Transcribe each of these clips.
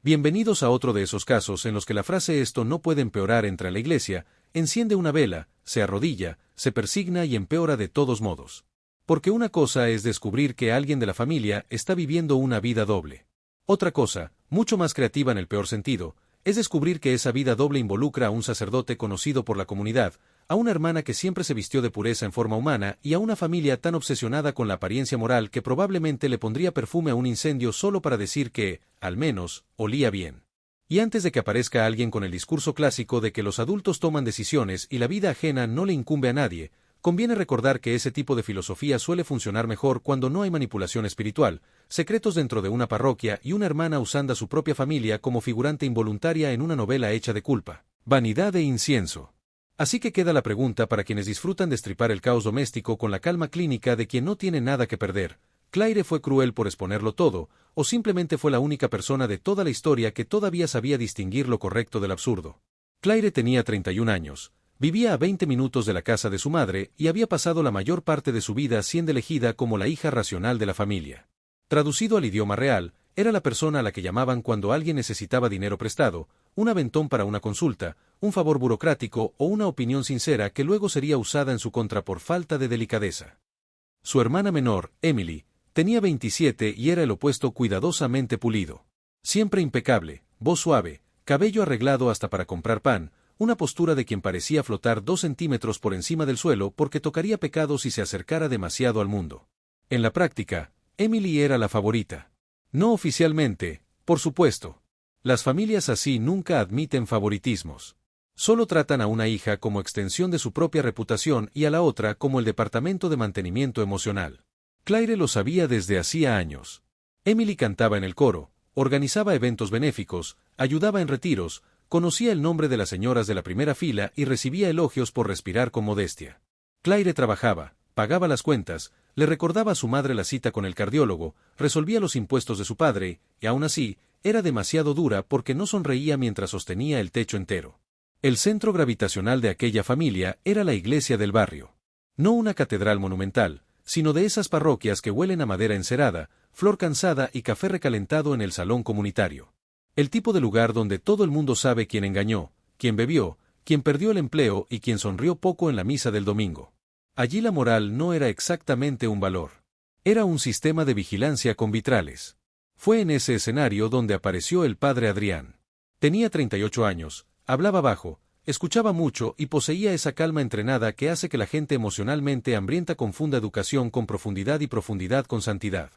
Bienvenidos a otro de esos casos en los que la frase "esto no puede empeorar" entra en la iglesia, enciende una vela, se arrodilla, se persigna y empeora de todos modos. Porque una cosa es descubrir que alguien de la familia está viviendo una vida doble. Otra cosa, mucho más creativa en el peor sentido, es descubrir que esa vida doble involucra a un sacerdote conocido por la comunidad, a una hermana que siempre se vistió de pureza en forma humana y a una familia tan obsesionada con la apariencia moral que probablemente le pondría perfume a un incendio solo para decir que, al menos, olía bien. Y antes de que aparezca alguien con el discurso clásico de que los adultos toman decisiones y la vida ajena no le incumbe a nadie, conviene recordar que ese tipo de filosofía suele funcionar mejor cuando no hay manipulación espiritual, secretos dentro de una parroquia y una hermana usando a su propia familia como figurante involuntaria en una novela hecha de culpa, vanidad e incienso. Así que queda la pregunta para quienes disfrutan de estripar el caos doméstico con la calma clínica de quien no tiene nada que perder. ¿Claire fue cruel por exponerlo todo, o simplemente fue la única persona de toda la historia que todavía sabía distinguir lo correcto del absurdo? Claire tenía 31 años, vivía a 20 minutos de la casa de su madre y había pasado la mayor parte de su vida siendo elegida como la hija racional de la familia. Traducido al idioma real, era la persona a la que llamaban cuando alguien necesitaba dinero prestado, un aventón para una consulta, un favor burocrático o una opinión sincera que luego sería usada en su contra por falta de delicadeza. Su hermana menor, Emily, tenía 27 y era el opuesto, cuidadosamente pulido. Siempre impecable, voz suave, cabello arreglado hasta para comprar pan, una postura de quien parecía flotar 2 centímetros por encima del suelo porque tocaría pecado si se acercara demasiado al mundo. En la práctica, Emily era la favorita. No oficialmente, por supuesto. Las familias así nunca admiten favoritismos. Solo tratan a una hija como extensión de su propia reputación y a la otra como el departamento de mantenimiento emocional. Claire lo sabía desde hacía años. Emily cantaba en el coro, organizaba eventos benéficos, ayudaba en retiros, conocía el nombre de las señoras de la primera fila y recibía elogios por respirar con modestia. Claire trabajaba, pagaba las cuentas, le recordaba a su madre la cita con el cardiólogo, resolvía los impuestos de su padre, y aún así, era demasiado dura porque no sonreía mientras sostenía el techo entero. El centro gravitacional de aquella familia era la iglesia del barrio. No una catedral monumental, sino de esas parroquias que huelen a madera encerada, flor cansada y café recalentado en el salón comunitario. El tipo de lugar donde todo el mundo sabe quién engañó, quién bebió, quién perdió el empleo y quién sonrió poco en la misa del domingo. Allí la moral no era exactamente un valor. Era un sistema de vigilancia con vitrales. Fue en ese escenario donde apareció el padre Adrián. Tenía 38 años, hablaba bajo, escuchaba mucho y poseía esa calma entrenada que hace que la gente emocionalmente hambrienta confunda educación con profundidad y profundidad con santidad.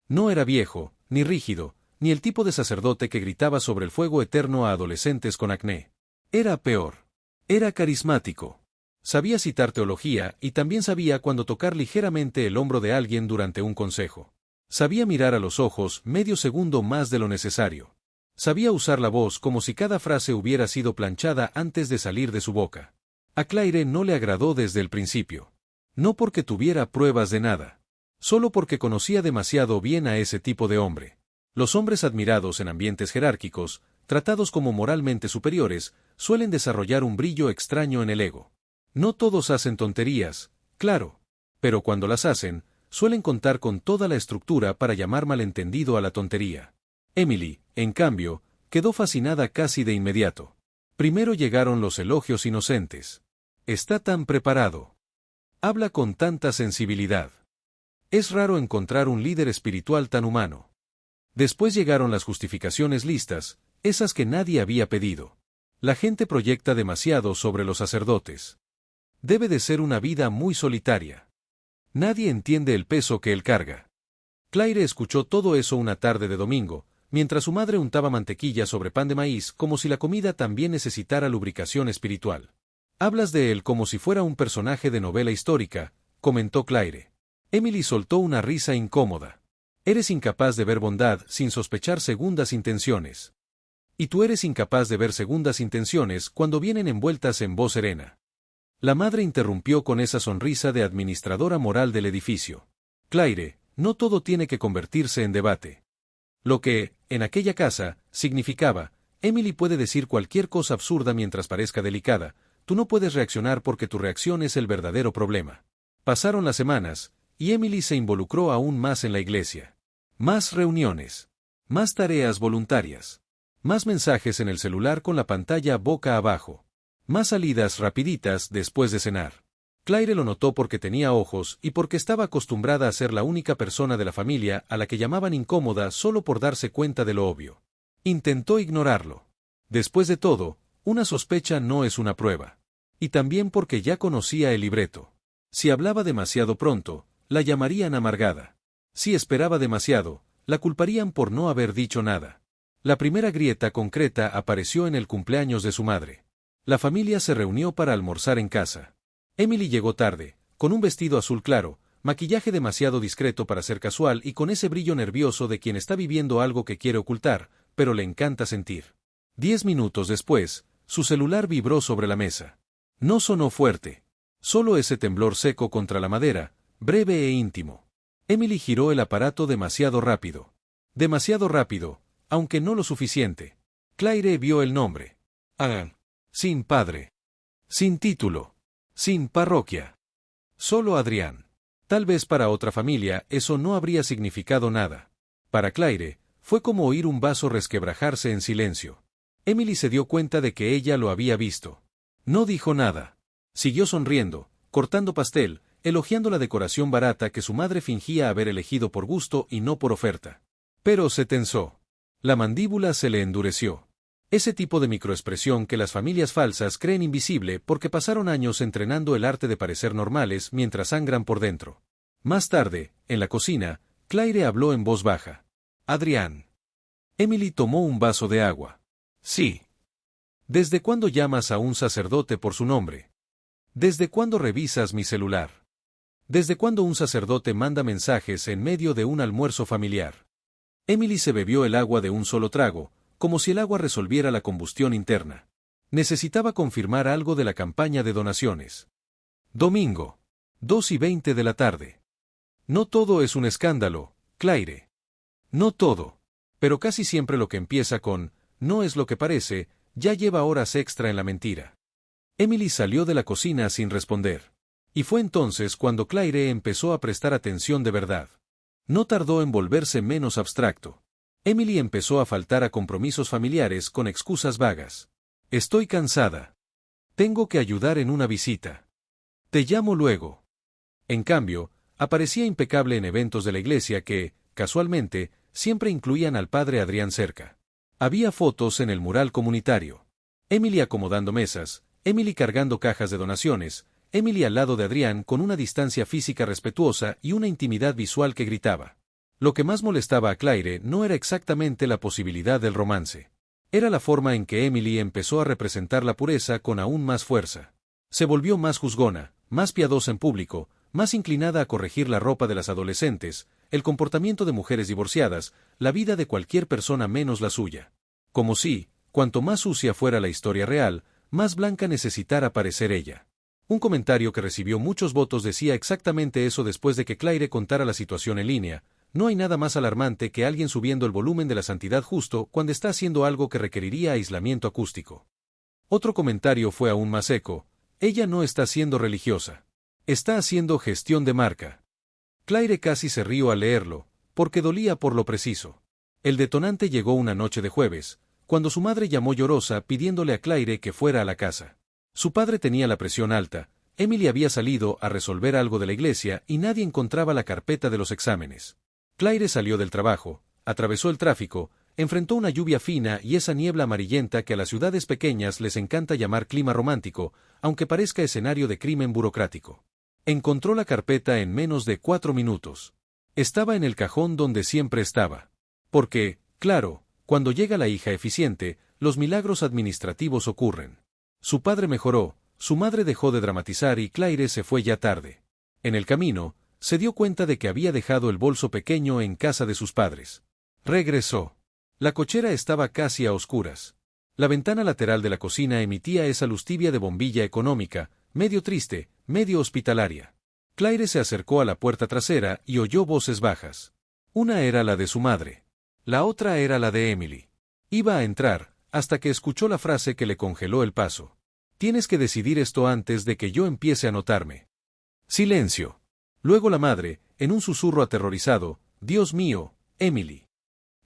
No era viejo, ni rígido, ni el tipo de sacerdote que gritaba sobre el fuego eterno a adolescentes con acné. Era peor. Era carismático. Sabía citar teología y también sabía cuándo tocar ligeramente el hombro de alguien durante un consejo. Sabía mirar a los ojos medio segundo más de lo necesario. Sabía usar la voz como si cada frase hubiera sido planchada antes de salir de su boca. A Claire no le agradó desde el principio. No porque tuviera pruebas de nada. Solo porque conocía demasiado bien a ese tipo de hombre. Los hombres admirados en ambientes jerárquicos, tratados como moralmente superiores, suelen desarrollar un brillo extraño en el ego. No todos hacen tonterías, claro, pero cuando las hacen, suelen contar con toda la estructura para llamar malentendido a la tontería. Emily, en cambio, quedó fascinada casi de inmediato. Primero llegaron los elogios inocentes. Está tan preparado. Habla con tanta sensibilidad. Es raro encontrar un líder espiritual tan humano. Después llegaron las justificaciones listas, esas que nadie había pedido. La gente proyecta demasiado sobre los sacerdotes. Debe de ser una vida muy solitaria. Nadie entiende el peso que él carga. Claire escuchó todo eso una tarde de domingo, mientras su madre untaba mantequilla sobre pan de maíz como si la comida también necesitara lubricación espiritual. Hablas de él como si fuera un personaje de novela histórica, comentó Claire. Emily soltó una risa incómoda. Eres incapaz de ver bondad sin sospechar segundas intenciones. Y tú eres incapaz de ver segundas intenciones cuando vienen envueltas en voz serena. La madre interrumpió con esa sonrisa de administradora moral del edificio. Claire, no todo tiene que convertirse en debate. Lo que, en aquella casa, significaba, Emily puede decir cualquier cosa absurda mientras parezca delicada, tú no puedes reaccionar porque tu reacción es el verdadero problema. Pasaron las semanas, y Emily se involucró aún más en la iglesia. Más reuniones. Más tareas voluntarias. Más mensajes en el celular con la pantalla boca abajo. Más salidas rapiditas después de cenar. Claire lo notó porque tenía ojos y porque estaba acostumbrada a ser la única persona de la familia a la que llamaban incómoda solo por darse cuenta de lo obvio. Intentó ignorarlo. Después de todo, una sospecha no es una prueba. Y también porque ya conocía el libreto. Si hablaba demasiado pronto, la llamarían amargada. Si esperaba demasiado, la culparían por no haber dicho nada. La primera grieta concreta apareció en el cumpleaños de su madre. La familia se reunió para almorzar en casa. Emily llegó tarde, con un vestido azul claro, maquillaje demasiado discreto para ser casual y con ese brillo nervioso de quien está viviendo algo que quiere ocultar, pero le encanta sentir. 10 minutos después, su celular vibró sobre la mesa. No sonó fuerte. Solo ese temblor seco contra la madera, breve e íntimo. Emily giró el aparato demasiado rápido. Demasiado rápido, aunque no lo suficiente. Claire vio el nombre. Adrián. Sin padre. Sin título. Sin parroquia. Solo Adrián. Tal vez para otra familia eso no habría significado nada. Para Claire, fue como oír un vaso resquebrajarse en silencio. Emily se dio cuenta de que ella lo había visto. No dijo nada. Siguió sonriendo, cortando pastel, elogiando la decoración barata que su madre fingía haber elegido por gusto y no por oferta. Pero se tensó. La mandíbula se le endureció. Ese tipo de microexpresión que las familias falsas creen invisible porque pasaron años entrenando el arte de parecer normales mientras sangran por dentro. Más tarde, en la cocina, Claire habló en voz baja. Adrián. Emily tomó un vaso de agua. Sí. ¿Desde cuándo llamas a un sacerdote por su nombre? ¿Desde cuándo revisas mi celular? ¿Desde cuándo un sacerdote manda mensajes en medio de un almuerzo familiar? Emily se bebió el agua de un solo trago, como si el agua resolviera la combustión interna. Necesitaba confirmar algo de la campaña de donaciones. Domingo. 2:20 de la tarde. No todo es un escándalo, Claire. No todo. Pero casi siempre lo que empieza con, no es lo que parece, ya lleva horas extra en la mentira. Emily salió de la cocina sin responder. Y fue entonces cuando Claire empezó a prestar atención de verdad. No tardó en volverse menos abstracto. Emily empezó a faltar a compromisos familiares con excusas vagas. Estoy cansada. Tengo que ayudar en una visita. Te llamo luego. En cambio, aparecía impecable en eventos de la iglesia que, casualmente, siempre incluían al padre Adrián cerca. Había fotos en el mural comunitario. Emily acomodando mesas, Emily cargando cajas de donaciones, Emily al lado de Adrián con una distancia física respetuosa y una intimidad visual que gritaba. Lo que más molestaba a Claire no era exactamente la posibilidad del romance. Era la forma en que Emily empezó a representar la pureza con aún más fuerza. Se volvió más juzgona, más piadosa en público, más inclinada a corregir la ropa de las adolescentes, el comportamiento de mujeres divorciadas, la vida de cualquier persona menos la suya. Como si, cuanto más sucia fuera la historia real, más blanca necesitara parecer ella. Un comentario que recibió muchos votos decía exactamente eso después de que Claire contara la situación en línea. No hay nada más alarmante que alguien subiendo el volumen de la santidad justo cuando está haciendo algo que requeriría aislamiento acústico. Otro comentario fue aún más seco. Ella no está siendo religiosa. Está haciendo gestión de marca. Claire casi se rió al leerlo, porque dolía por lo preciso. El detonante llegó una noche de jueves, cuando su madre llamó llorosa pidiéndole a Claire que fuera a la casa. Su padre tenía la presión alta, Emily había salido a resolver algo de la iglesia y nadie encontraba la carpeta de los exámenes. Claire salió del trabajo, atravesó el tráfico, enfrentó una lluvia fina y esa niebla amarillenta que a las ciudades pequeñas les encanta llamar clima romántico, aunque parezca escenario de crimen burocrático. Encontró la carpeta en menos de 4 minutos. Estaba en el cajón donde siempre estaba. Porque, claro, cuando llega la hija eficiente, los milagros administrativos ocurren. Su padre mejoró, su madre dejó de dramatizar y Claire se fue ya tarde. En el camino, se dio cuenta de que había dejado el bolso pequeño en casa de sus padres. Regresó. La cochera estaba casi a oscuras. La ventana lateral de la cocina emitía esa luz tibia de bombilla económica, medio triste, medio hospitalaria. Claire se acercó a la puerta trasera y oyó voces bajas. Una era la de su madre. La otra era la de Emily. Iba a entrar, hasta que escuchó la frase que le congeló el paso. Tienes que decidir esto antes de que yo empiece a notarme. Silencio. Luego la madre, en un susurro aterrorizado, Dios mío, Emily.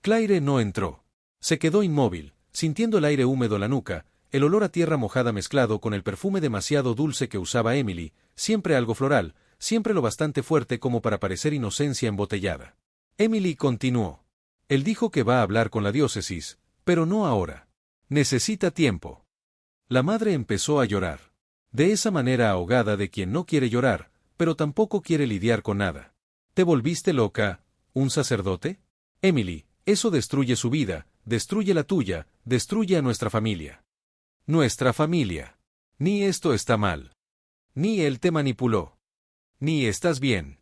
Claire no entró. Se quedó inmóvil, sintiendo el aire húmedo en la nuca, el olor a tierra mojada mezclado con el perfume demasiado dulce que usaba Emily, siempre algo floral, siempre lo bastante fuerte como para parecer inocencia embotellada. Emily continuó. Él dijo que va a hablar con la diócesis, pero no ahora. Necesita tiempo. La madre empezó a llorar. De esa manera ahogada de quien no quiere llorar, pero tampoco quiere lidiar con nada. ¿Te volviste loca? ¿Un sacerdote? Emily, eso destruye su vida, destruye la tuya, destruye a nuestra familia. Nuestra familia. Ni esto está mal. Ni él te manipuló. Ni estás bien.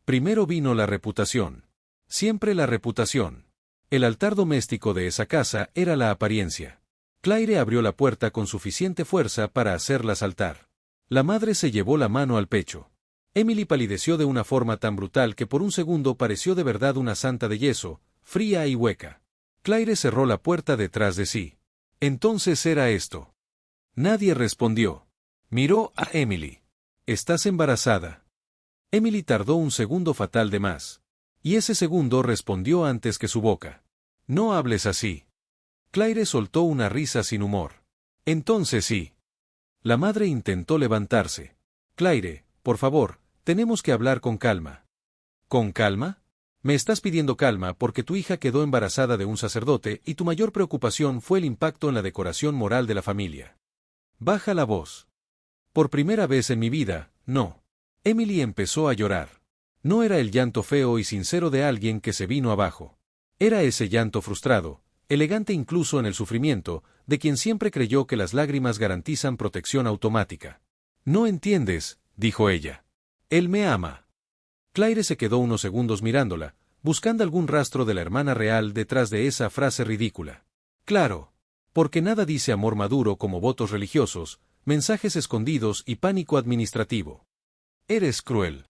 Primero vino la reputación. Siempre la reputación. El altar doméstico de esa casa era la apariencia. Claire abrió la puerta con suficiente fuerza para hacerla saltar. La madre se llevó la mano al pecho. Emily palideció de una forma tan brutal que por un segundo pareció de verdad una santa de yeso, fría y hueca. Claire cerró la puerta detrás de sí. Entonces era esto. Nadie respondió. Miró a Emily. ¿Estás embarazada? Emily tardó un segundo fatal de más. Y ese segundo respondió antes que su boca. No hables así. Claire soltó una risa sin humor. Entonces sí. La madre intentó levantarse. Claire, por favor, tenemos que hablar con calma. ¿Con calma? Me estás pidiendo calma porque tu hija quedó embarazada de un sacerdote y tu mayor preocupación fue el impacto en la decoración moral de la familia. Baja la voz. Por primera vez en mi vida, no. Emily empezó a llorar. No era el llanto feo y sincero de alguien que se vino abajo. Era ese llanto frustrado, elegante incluso en el sufrimiento, de quien siempre creyó que las lágrimas garantizan protección automática. No entiendes, dijo ella. Él me ama. Claire se quedó unos segundos mirándola, buscando algún rastro de la hermana real detrás de esa frase ridícula. Claro. Porque nada dice amor maduro como votos religiosos, mensajes escondidos y pánico administrativo. Eres cruel.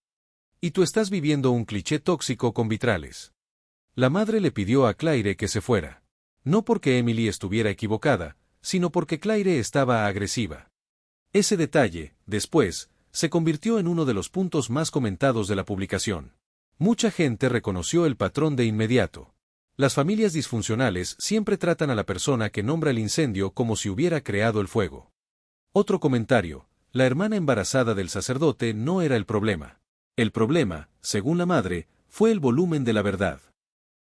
Y tú estás viviendo un cliché tóxico con vitrales. La madre le pidió a Claire que se fuera. No porque Emily estuviera equivocada, sino porque Claire estaba agresiva. Ese detalle, después, se convirtió en uno de los puntos más comentados de la publicación. Mucha gente reconoció el patrón de inmediato. Las familias disfuncionales siempre tratan a la persona que nombra el incendio como si hubiera creado el fuego. Otro comentario: la hermana embarazada del sacerdote no era el problema. El problema, según la madre, fue el volumen de la verdad.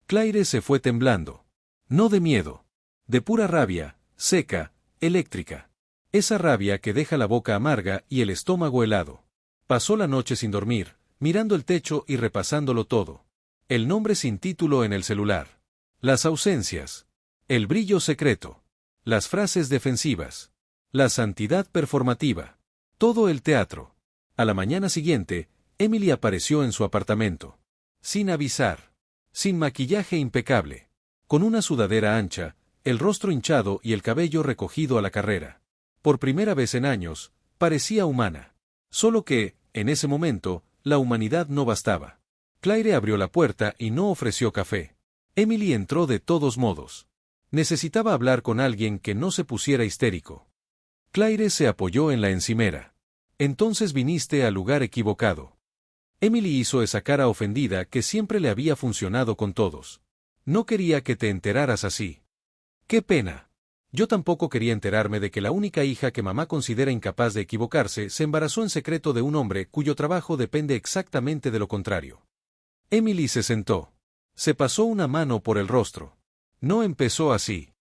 Claire se fue temblando. No de miedo. De pura rabia, seca, eléctrica. Esa rabia que deja la boca amarga y el estómago helado. Pasó la noche sin dormir, mirando el techo y repasándolo todo. El nombre sin título en el celular. Las ausencias. El brillo secreto. Las frases defensivas. La santidad performativa. Todo el teatro. A la mañana siguiente, Emily apareció en su apartamento. Sin avisar. Sin maquillaje impecable. Con una sudadera ancha, el rostro hinchado y el cabello recogido a la carrera. Por primera vez en años, parecía humana. Solo que, en ese momento, la humanidad no bastaba. Claire abrió la puerta y no ofreció café. Emily entró de todos modos. Necesitaba hablar con alguien que no se pusiera histérico. Claire se apoyó en la encimera. Entonces viniste al lugar equivocado. Emily hizo esa cara ofendida que siempre le había funcionado con todos. No quería que te enteraras así. ¡Qué pena! Yo tampoco quería enterarme de que la única hija que mamá considera incapaz de equivocarse se embarazó en secreto de un hombre cuyo trabajo depende exactamente de lo contrario. Emily se sentó. Se pasó una mano por el rostro. No empezó así.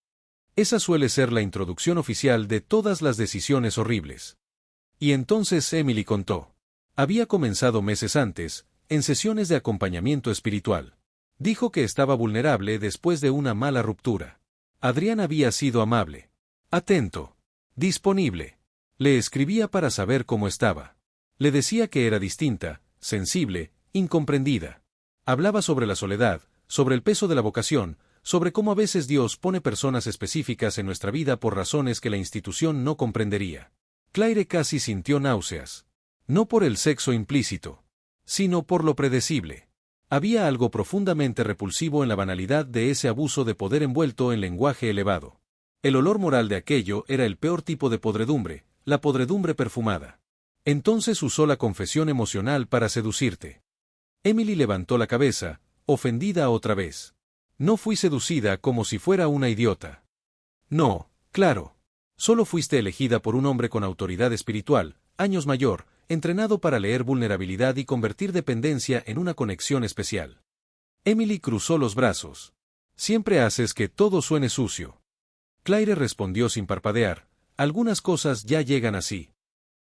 Esa suele ser la introducción oficial de todas las decisiones horribles. Y entonces Emily contó. Había comenzado meses antes, en sesiones de acompañamiento espiritual. Dijo que estaba vulnerable después de una mala ruptura. Adrián había sido amable, atento, disponible. Le escribía para saber cómo estaba. Le decía que era distinta, sensible, incomprendida. Hablaba sobre la soledad, sobre el peso de la vocación, sobre cómo a veces Dios pone personas específicas en nuestra vida por razones que la institución no comprendería. Claire casi sintió náuseas. No por el sexo implícito, sino por lo predecible. Había algo profundamente repulsivo en la banalidad de ese abuso de poder envuelto en lenguaje elevado. El olor moral de aquello era el peor tipo de podredumbre, la podredumbre perfumada. Entonces usó la confesión emocional para seducirte. Emily levantó la cabeza, ofendida otra vez. No fui seducida como si fuera una idiota. No, claro. Solo fuiste elegida por un hombre con autoridad espiritual, años mayor, entrenado para leer vulnerabilidad y convertir dependencia en una conexión especial. Emily cruzó los brazos. Siempre haces que todo suene sucio. Claire respondió sin parpadear, algunas cosas ya llegan así.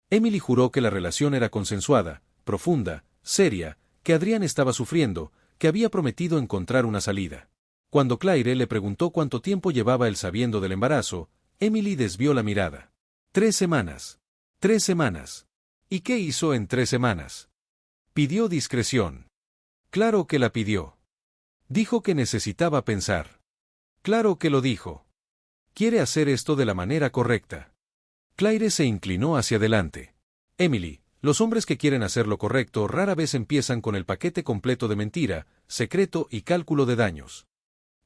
Emily juró que la relación era consensuada, profunda, seria, que Adrián estaba sufriendo, que había prometido encontrar una salida. Cuando Claire le preguntó cuánto tiempo llevaba él sabiendo del embarazo, Emily desvió la mirada. 3 semanas. 3 semanas. ¿Y qué hizo en 3 semanas? Pidió discreción. Claro que la pidió. Dijo que necesitaba pensar. Claro que lo dijo. Quiere hacer esto de la manera correcta. Claire se inclinó hacia adelante. Emily, los hombres que quieren hacer lo correcto rara vez empiezan con el paquete completo de mentira, secreto y cálculo de daños.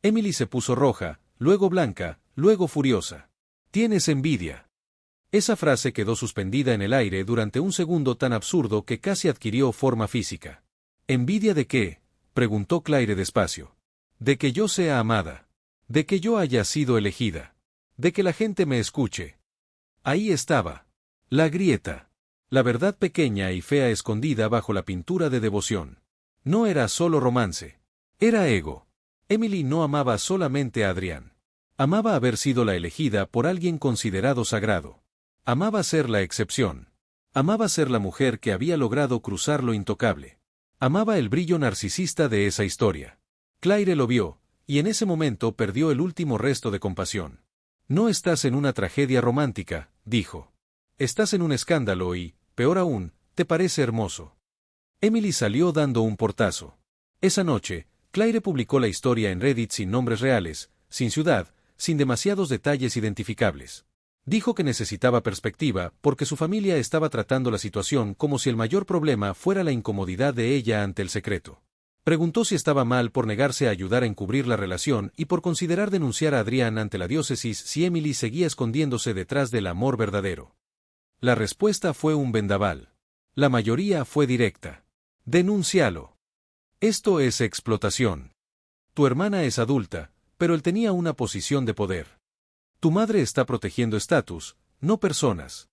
Emily se puso roja, luego blanca, luego furiosa. Tienes envidia. Esa frase quedó suspendida en el aire durante un segundo tan absurdo que casi adquirió forma física. ¿Envidia de qué?, preguntó Claire despacio. De que yo sea amada. De que yo haya sido elegida. De que la gente me escuche. Ahí estaba. La grieta. La verdad pequeña y fea escondida bajo la pintura de devoción. No era solo romance. Era ego. Emily no amaba solamente a Adrián. Amaba haber sido la elegida por alguien considerado sagrado. Amaba ser la excepción. Amaba ser la mujer que había logrado cruzar lo intocable. Amaba el brillo narcisista de esa historia. Claire lo vio, y en ese momento perdió el último resto de compasión. No estás en una tragedia romántica, dijo. Estás en un escándalo y, peor aún, te parece hermoso. Emily salió dando un portazo. Esa noche, Claire publicó la historia en Reddit sin nombres reales, sin ciudad, sin demasiados detalles identificables. Dijo que necesitaba perspectiva porque su familia estaba tratando la situación como si el mayor problema fuera la incomodidad de ella ante el secreto. Preguntó si estaba mal por negarse a ayudar a encubrir la relación y por considerar denunciar a Adrián ante la diócesis si Emily seguía escondiéndose detrás del amor verdadero. La respuesta fue un vendaval. La mayoría fue directa. Denúncialo. Esto es explotación. Tu hermana es adulta, pero él tenía una posición de poder. Tu madre está protegiendo estatus, no personas.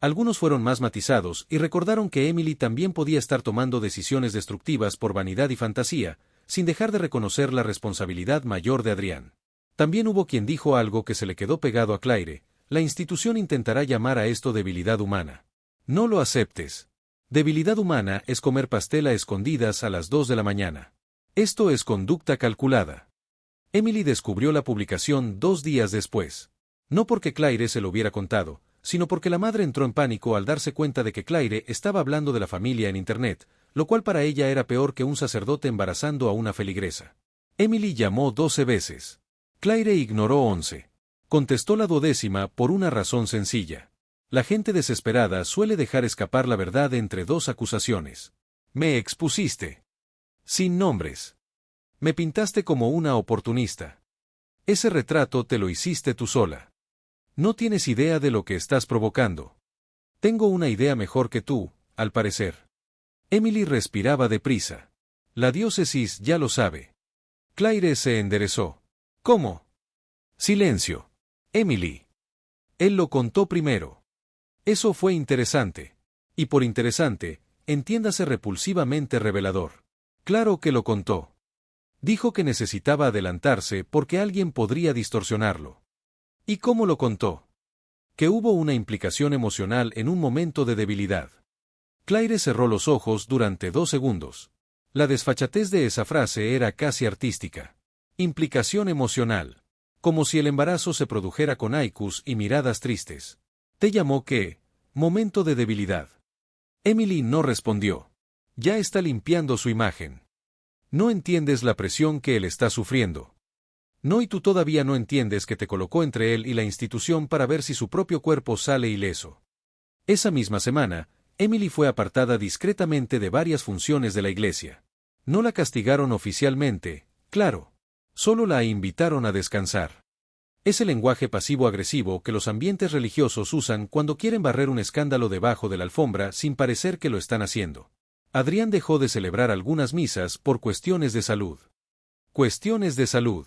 Algunos fueron más matizados y recordaron que Emily también podía estar tomando decisiones destructivas por vanidad y fantasía, sin dejar de reconocer la responsabilidad mayor de Adrián. También hubo quien dijo algo que se le quedó pegado a Claire: la institución intentará llamar a esto debilidad humana. No lo aceptes. Debilidad humana es comer pastel a escondidas a las 2 de la mañana. Esto es conducta calculada. Emily descubrió la publicación 2 días después. No porque Claire se lo hubiera contado, sino porque la madre entró en pánico al darse cuenta de que Claire estaba hablando de la familia en Internet, lo cual para ella era peor que un sacerdote embarazando a una feligresa. Emily llamó 12 veces. Claire ignoró 11. Contestó la 12ª por una razón sencilla. La gente desesperada suele dejar escapar la verdad entre 2 acusaciones. Me expusiste. Sin nombres. Me pintaste como una oportunista. Ese retrato te lo hiciste tú sola. No tienes idea de lo que estás provocando. Tengo una idea mejor que tú, al parecer. Emily respiraba deprisa. La diócesis ya lo sabe. Claire se enderezó. ¿Cómo? Silencio. Emily. Él lo contó primero. Eso fue interesante. Y por interesante, entiéndase repulsivamente revelador. Claro que lo contó. Dijo que necesitaba adelantarse porque alguien podría distorsionarlo. ¿Y cómo lo contó? Que hubo una implicación emocional en un momento de debilidad. Claire cerró los ojos durante 2 segundos. La desfachatez de esa frase era casi artística. Implicación emocional. Como si el embarazo se produjera con haikus y miradas tristes. Te llamó ¿qué? Momento de debilidad. Emily no respondió. Ya está limpiando su imagen. No entiendes la presión que él está sufriendo. No, y tú todavía no entiendes que te colocó entre él y la institución para ver si su propio cuerpo sale ileso. Esa misma semana, Emily fue apartada discretamente de varias funciones de la iglesia. No la castigaron oficialmente, claro. Solo la invitaron a descansar. Ese lenguaje pasivo-agresivo que los ambientes religiosos usan cuando quieren barrer un escándalo debajo de la alfombra sin parecer que lo están haciendo. Adrián dejó de celebrar algunas misas por cuestiones de salud. ¿Cuestiones de salud?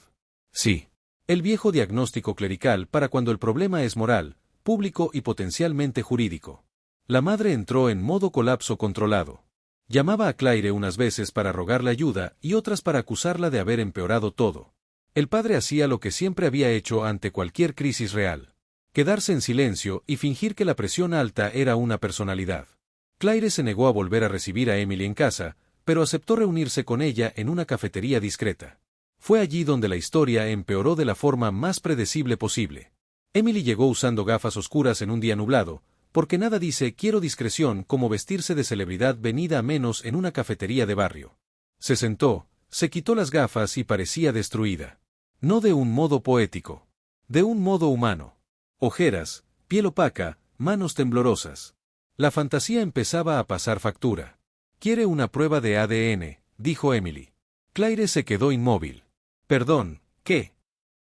Sí. El viejo diagnóstico clerical para cuando el problema es moral, público y potencialmente jurídico. La madre entró en modo colapso controlado. Llamaba a Claire unas veces para rogarle ayuda y otras para acusarla de haber empeorado todo. El padre hacía lo que siempre había hecho ante cualquier crisis real: quedarse en silencio y fingir que la presión alta era una personalidad. Claire se negó a volver a recibir a Emily en casa, pero aceptó reunirse con ella en una cafetería discreta. Fue allí donde la historia empeoró de la forma más predecible posible. Emily llegó usando gafas oscuras en un día nublado, porque nada dice quiero discreción como vestirse de celebridad venida a menos en una cafetería de barrio. Se sentó, se quitó las gafas y parecía destruida. No de un modo poético. De un modo humano. Ojeras, piel opaca, manos temblorosas. La fantasía empezaba a pasar factura. «Quiere una prueba de ADN», dijo Emily. Claire se quedó inmóvil. «Perdón, ¿qué?».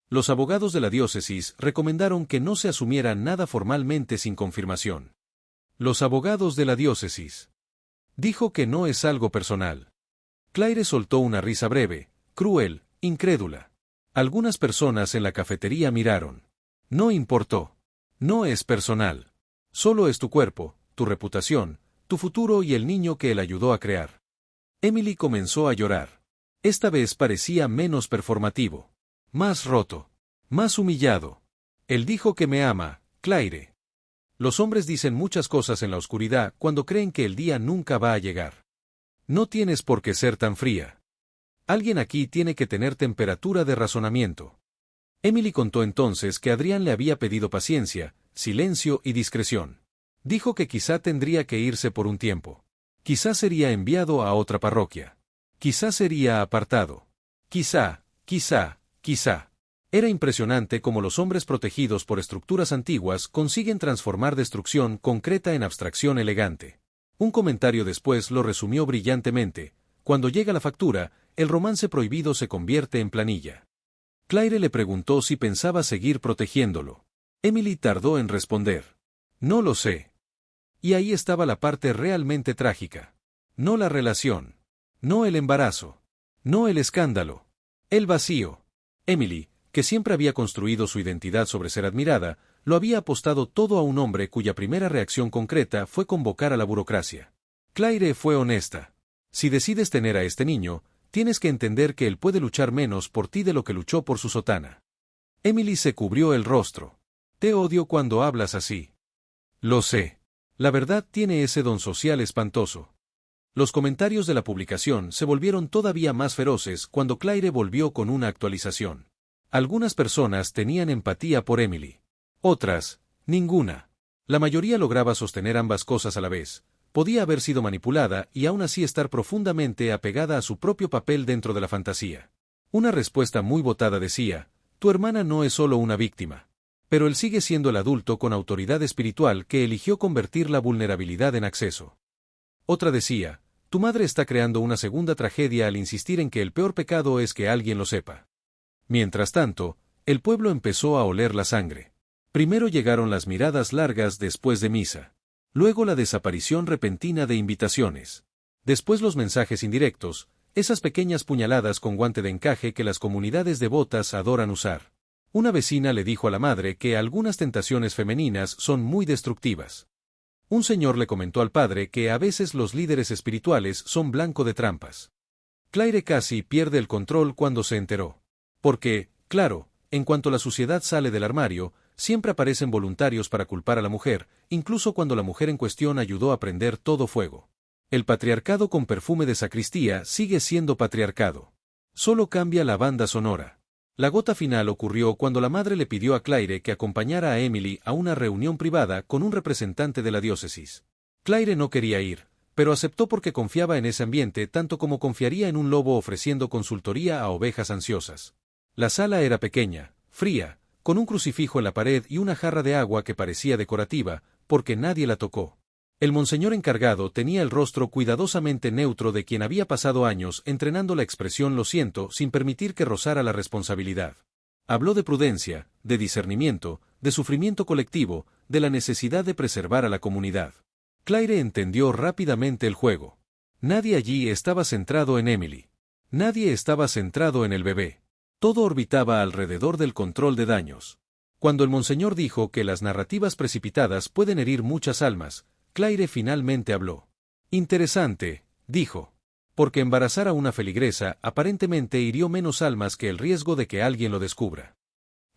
Los abogados de la diócesis recomendaron que no se asumiera nada formalmente sin confirmación. Los abogados de la diócesis. Dijo que no es algo personal. Claire soltó una risa breve, cruel, incrédula. Algunas personas en la cafetería miraron. No importó. No es personal. Solo es tu cuerpo, tu reputación, tu futuro y el niño que él ayudó a crear. Emily comenzó a llorar. Esta vez parecía menos performativo. Más roto. Más humillado. Él dijo que me ama, Claire. Los hombres dicen muchas cosas en la oscuridad cuando creen que el día nunca va a llegar. No tienes por qué ser tan fría. Alguien aquí tiene que tener temperatura de razonamiento. Emily contó entonces que Adrián le había pedido paciencia, silencio y discreción. Dijo que quizá tendría que irse por un tiempo. Quizá sería enviado a otra parroquia. Quizá sería apartado. Quizá. Era impresionante cómo los hombres protegidos por estructuras antiguas consiguen transformar destrucción concreta en abstracción elegante. Un comentario después lo resumió brillantemente: cuando llega la factura, el romance prohibido se convierte en planilla. Claire le preguntó si pensaba seguir protegiéndolo. Emily tardó en responder. No lo sé. Y ahí estaba la parte realmente trágica. No la relación. No el embarazo. No el escándalo. El vacío. Emily, que siempre había construido su identidad sobre ser admirada, lo había apostado todo a un hombre cuya primera reacción concreta fue convocar a la burocracia. Claire fue honesta. Si decides tener a este niño, tienes que entender que él puede luchar menos por ti de lo que luchó por su sotana. Emily se cubrió el rostro. Te odio cuando hablas así. Lo sé. La verdad tiene ese don social espantoso. Los comentarios de la publicación se volvieron todavía más feroces cuando Claire volvió con una actualización. Algunas personas tenían empatía por Emily. Otras, ninguna. La mayoría lograba sostener ambas cosas a la vez. Podía haber sido manipulada y aún así estar profundamente apegada a su propio papel dentro de la fantasía. Una respuesta muy votada decía: tu hermana no es solo una víctima. Pero él sigue siendo el adulto con autoridad espiritual que eligió convertir la vulnerabilidad en acceso. Otra decía: tu madre está creando una segunda tragedia al insistir en que el peor pecado es que alguien lo sepa. Mientras tanto, el pueblo empezó a oler la sangre. Primero llegaron las miradas largas después de misa. Luego la desaparición repentina de invitaciones. Después los mensajes indirectos, esas pequeñas puñaladas con guante de encaje que las comunidades devotas adoran usar. Una vecina le dijo a la madre que algunas tentaciones femeninas son muy destructivas. Un señor le comentó al padre que a veces los líderes espirituales son blanco de trampas. Claire casi pierde el control cuando se enteró. Porque, claro, en cuanto la suciedad sale del armario, siempre aparecen voluntarios para culpar a la mujer, incluso cuando la mujer en cuestión ayudó a prender todo fuego. El patriarcado con perfume de sacristía sigue siendo patriarcado. Solo cambia la banda sonora. La gota final ocurrió cuando la madre le pidió a Claire que acompañara a Emily a una reunión privada con un representante de la diócesis. Claire no quería ir, pero aceptó porque confiaba en ese ambiente tanto como confiaría en un lobo ofreciendo consultoría a ovejas ansiosas. La sala era pequeña, fría, con un crucifijo en la pared y una jarra de agua que parecía decorativa, porque nadie la tocó. El monseñor encargado tenía el rostro cuidadosamente neutro de quien había pasado años entrenando la expresión lo siento sin permitir que rozara la responsabilidad. Habló de prudencia, de discernimiento, de sufrimiento colectivo, de la necesidad de preservar a la comunidad. Claire entendió rápidamente el juego. Nadie allí estaba centrado en Emily. Nadie estaba centrado en el bebé. Todo orbitaba alrededor del control de daños. Cuando el monseñor dijo que las narrativas precipitadas pueden herir muchas almas, Claire finalmente habló. Interesante, dijo. Porque embarazar a una feligresa aparentemente hirió menos almas que el riesgo de que alguien lo descubra.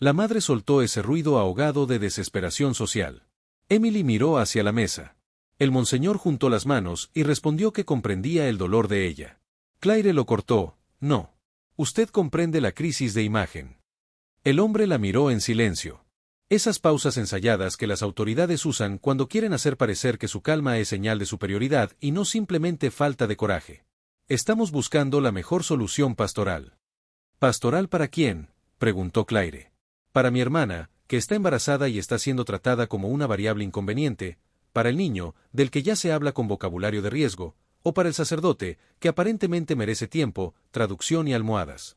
La madre soltó ese ruido ahogado de desesperación social. Emily miró hacia la mesa. El monseñor juntó las manos y respondió que comprendía el dolor de ella. Claire lo cortó. No. Usted comprende la crisis de imagen. El hombre la miró en silencio. Esas pausas ensayadas que las autoridades usan cuando quieren hacer parecer que su calma es señal de superioridad y no simplemente falta de coraje. Estamos buscando la mejor solución pastoral. ¿Pastoral para quién?, preguntó Claire. Para mi hermana, que está embarazada y está siendo tratada como una variable inconveniente, para el niño, del que ya se habla con vocabulario de riesgo, o para el sacerdote, que aparentemente merece tiempo, traducción y almohadas.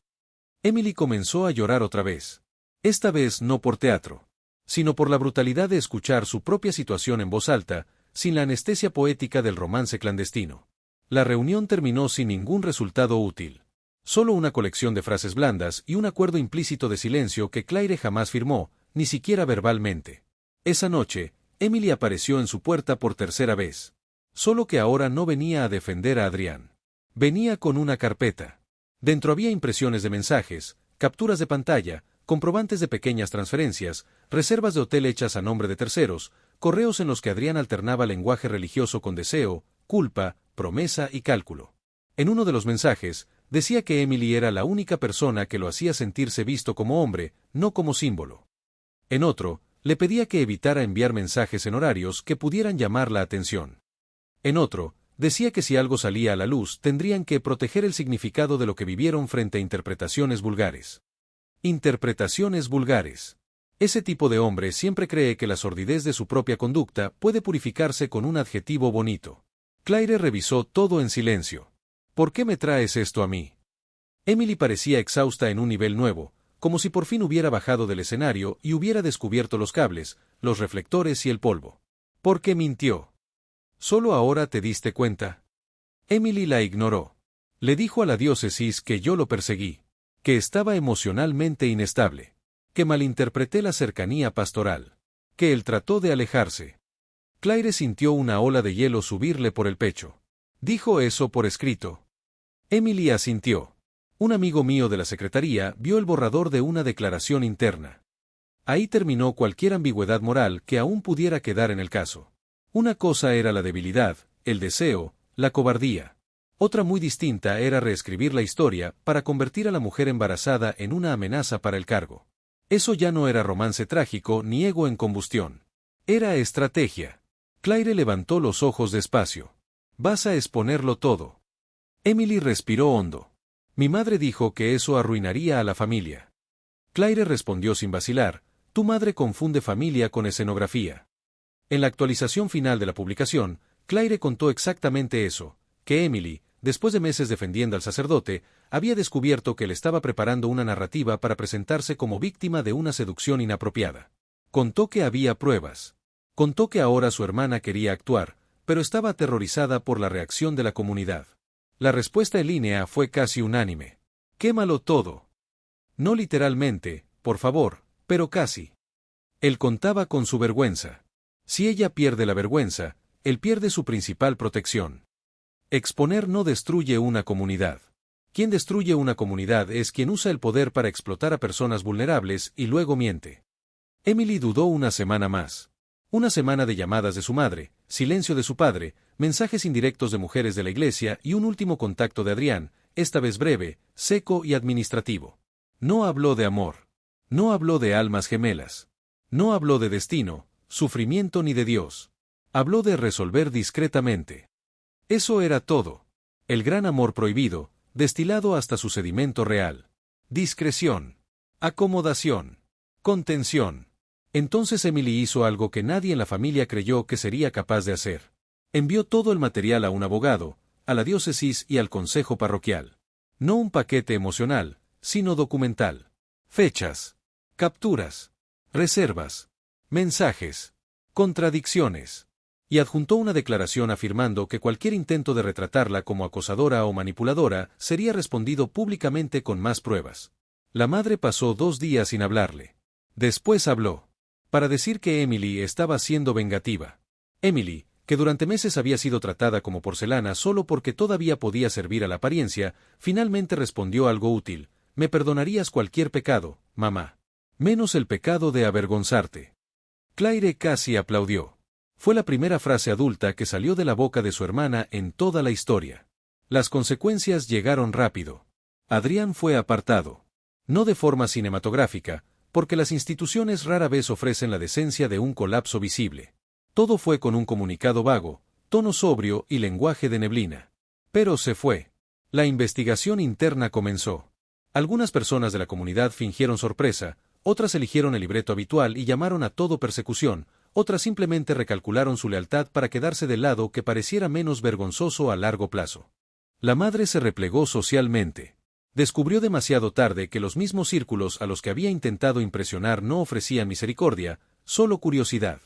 Emily comenzó a llorar otra vez. Esta vez no por teatro, sino por la brutalidad de escuchar su propia situación en voz alta, sin la anestesia poética del romance clandestino. La reunión terminó sin ningún resultado útil. Solo una colección de frases blandas y un acuerdo implícito de silencio que Claire jamás firmó, ni siquiera verbalmente. Esa noche, Emily apareció en su puerta por tercera vez. Solo que ahora no venía a defender a Adrián. Venía con una carpeta. Dentro había impresiones de mensajes, capturas de pantalla, comprobantes de pequeñas transferencias, reservas de hotel hechas a nombre de terceros, correos en los que Adrián alternaba lenguaje religioso con deseo, culpa, promesa y cálculo. En uno de los mensajes, decía que Emily era la única persona que lo hacía sentirse visto como hombre, no como símbolo. En otro, le pedía que evitara enviar mensajes en horarios que pudieran llamar la atención. En otro, decía que si algo salía a la luz tendrían que proteger el significado de lo que vivieron frente a interpretaciones vulgares. Interpretaciones vulgares. Ese tipo de hombre siempre cree que la sordidez de su propia conducta puede purificarse con un adjetivo bonito. Claire revisó todo en silencio. ¿Por qué me traes esto a mí? Emily parecía exhausta en un nivel nuevo, como si por fin hubiera bajado del escenario y hubiera descubierto los cables, los reflectores y el polvo. ¿Por qué mintió? ¿Solo ahora te diste cuenta? Emily la ignoró. Le dijo a la diócesis que yo lo perseguí, que estaba emocionalmente inestable, que malinterpreté la cercanía pastoral, que él trató de alejarse. Claire sintió una ola de hielo subirle por el pecho. Dijo eso por escrito. Emily asintió. Un amigo mío de la secretaría vio el borrador de una declaración interna. Ahí terminó cualquier ambigüedad moral que aún pudiera quedar en el caso. Una cosa era la debilidad, el deseo, la cobardía. Otra muy distinta era reescribir la historia para convertir a la mujer embarazada en una amenaza para el cargo. Eso ya no era romance trágico ni ego en combustión. Era estrategia. Claire levantó los ojos despacio. Vas a exponerlo todo. Emily respiró hondo. Mi madre dijo que eso arruinaría a la familia. Claire respondió sin vacilar, tu madre confunde familia con escenografía. En la actualización final de la publicación, Claire contó exactamente eso, que Emily, después de meses defendiendo al sacerdote, había descubierto que le estaba preparando una narrativa para presentarse como víctima de una seducción inapropiada. Contó que había pruebas. Contó que ahora su hermana quería actuar, pero estaba aterrorizada por la reacción de la comunidad. La respuesta en línea fue casi unánime. Quémalo todo. No literalmente, por favor, pero casi. Él contaba con su vergüenza. Si ella pierde la vergüenza, él pierde su principal protección. Exponer no destruye una comunidad. Quien destruye una comunidad es quien usa el poder para explotar a personas vulnerables y luego miente. Emily dudó una semana más. Una semana de llamadas de su madre, silencio de su padre, mensajes indirectos de mujeres de la iglesia y un último contacto de Adrián, esta vez breve, seco y administrativo. No habló de amor. No habló de almas gemelas. No habló de destino, sufrimiento ni de Dios. Habló de resolver discretamente. Eso era todo. El gran amor prohibido, destilado hasta su sedimento real. Discreción. Acomodación. Contención. Entonces Emily hizo algo que nadie en la familia creyó que sería capaz de hacer. Envió todo el material a un abogado, a la diócesis y al consejo parroquial. No un paquete emocional, sino documental. Fechas. Capturas. Reservas. Mensajes. Contradicciones. Y adjuntó una declaración afirmando que cualquier intento de retratarla como acosadora o manipuladora sería respondido públicamente con más pruebas. La madre pasó 2 días sin hablarle. Después habló. Para decir que Emily estaba siendo vengativa. Emily, que durante meses había sido tratada como porcelana solo porque todavía podía servir a la apariencia, finalmente respondió algo útil. Me perdonarías cualquier pecado, mamá. Menos el pecado de avergonzarte. Claire casi aplaudió. Fue la primera frase adulta que salió de la boca de su hermana en toda la historia. Las consecuencias llegaron rápido. Adrián fue apartado. No de forma cinematográfica, porque las instituciones rara vez ofrecen la decencia de un colapso visible. Todo fue con un comunicado vago, tono sobrio y lenguaje de neblina. Pero se fue. La investigación interna comenzó. Algunas personas de la comunidad fingieron sorpresa, otras eligieron el libreto habitual y llamaron a todo persecución, otras simplemente recalcularon su lealtad para quedarse del lado que pareciera menos vergonzoso a largo plazo. La madre se replegó socialmente. Descubrió demasiado tarde que los mismos círculos a los que había intentado impresionar no ofrecían misericordia, solo curiosidad.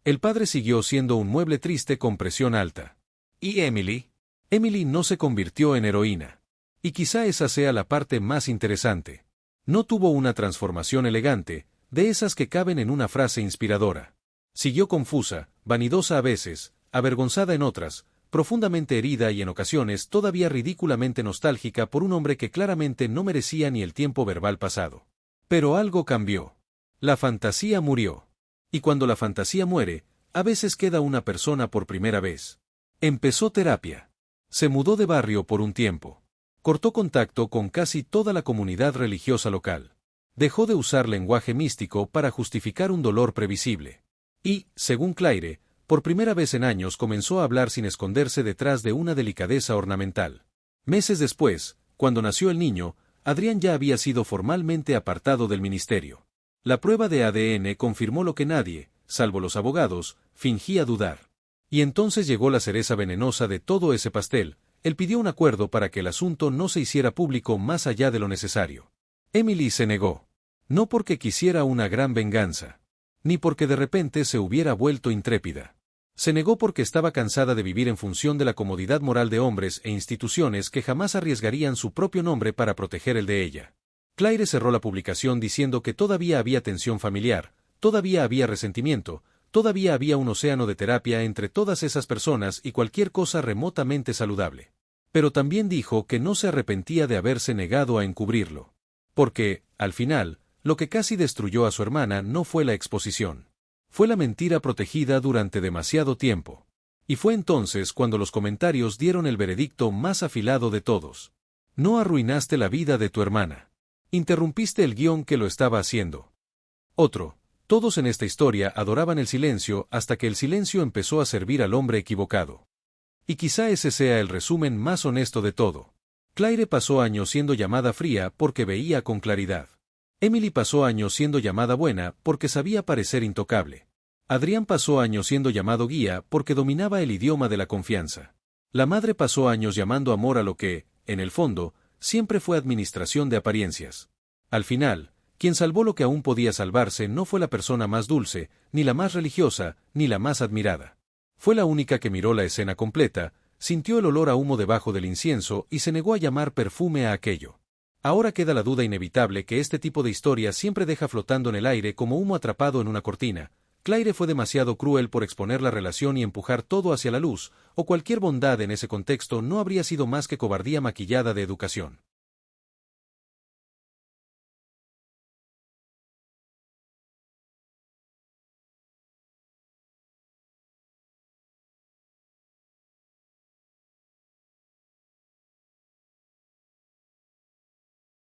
El padre siguió siendo un mueble triste con presión alta. ¿Y Emily? Emily no se convirtió en heroína. Y quizá esa sea la parte más interesante. No tuvo una transformación elegante, de esas que caben en una frase inspiradora. Siguió confusa, vanidosa a veces, avergonzada en otras, profundamente herida y en ocasiones todavía ridículamente nostálgica por un hombre que claramente no merecía ni el tiempo verbal pasado. Pero algo cambió. La fantasía murió. Y cuando la fantasía muere, a veces queda una persona por primera vez. Empezó terapia. Se mudó de barrio por un tiempo. Cortó contacto con casi toda la comunidad religiosa local. Dejó de usar lenguaje místico para justificar un dolor previsible. Y, según Claire, por primera vez en años comenzó a hablar sin esconderse detrás de una delicadeza ornamental. Meses después, cuando nació el niño, Adrián ya había sido formalmente apartado del ministerio. La prueba de ADN confirmó lo que nadie, salvo los abogados, fingía dudar. Y entonces llegó la cereza venenosa de todo ese pastel. Él pidió un acuerdo para que el asunto no se hiciera público más allá de lo necesario. Emily se negó. No porque quisiera una gran venganza, ni porque de repente se hubiera vuelto intrépida. Se negó porque estaba cansada de vivir en función de la comodidad moral de hombres e instituciones que jamás arriesgarían su propio nombre para proteger el de ella. Claire cerró la publicación diciendo que todavía había tensión familiar, todavía había resentimiento, todavía había un océano de terapia entre todas esas personas y cualquier cosa remotamente saludable. Pero también dijo que no se arrepentía de haberse negado a encubrirlo. Porque, al final, lo que casi destruyó a su hermana no fue la exposición. Fue la mentira protegida durante demasiado tiempo. Y fue entonces cuando los comentarios dieron el veredicto más afilado de todos. No arruinaste la vida de tu hermana. Interrumpiste el guión que lo estaba haciendo. Otro. Todos en esta historia adoraban el silencio hasta que el silencio empezó a servir al hombre equivocado. Y quizá ese sea el resumen más honesto de todo. Claire pasó años siendo llamada fría porque veía con claridad. Emily pasó años siendo llamada buena porque sabía parecer intocable. Adrián pasó años siendo llamado guía porque dominaba el idioma de la confianza. La madre pasó años llamando amor a lo que, en el fondo, siempre fue administración de apariencias. Al final, quien salvó lo que aún podía salvarse no fue la persona más dulce, ni la más religiosa, ni la más admirada. Fue la única que miró la escena completa, sintió el olor a humo debajo del incienso y se negó a llamar perfume a aquello. Ahora queda la duda inevitable que este tipo de historia siempre deja flotando en el aire como humo atrapado en una cortina. Claire fue demasiado cruel por exponer la relación y empujar todo hacia la luz, o cualquier bondad en ese contexto no habría sido más que cobardía maquillada de educación.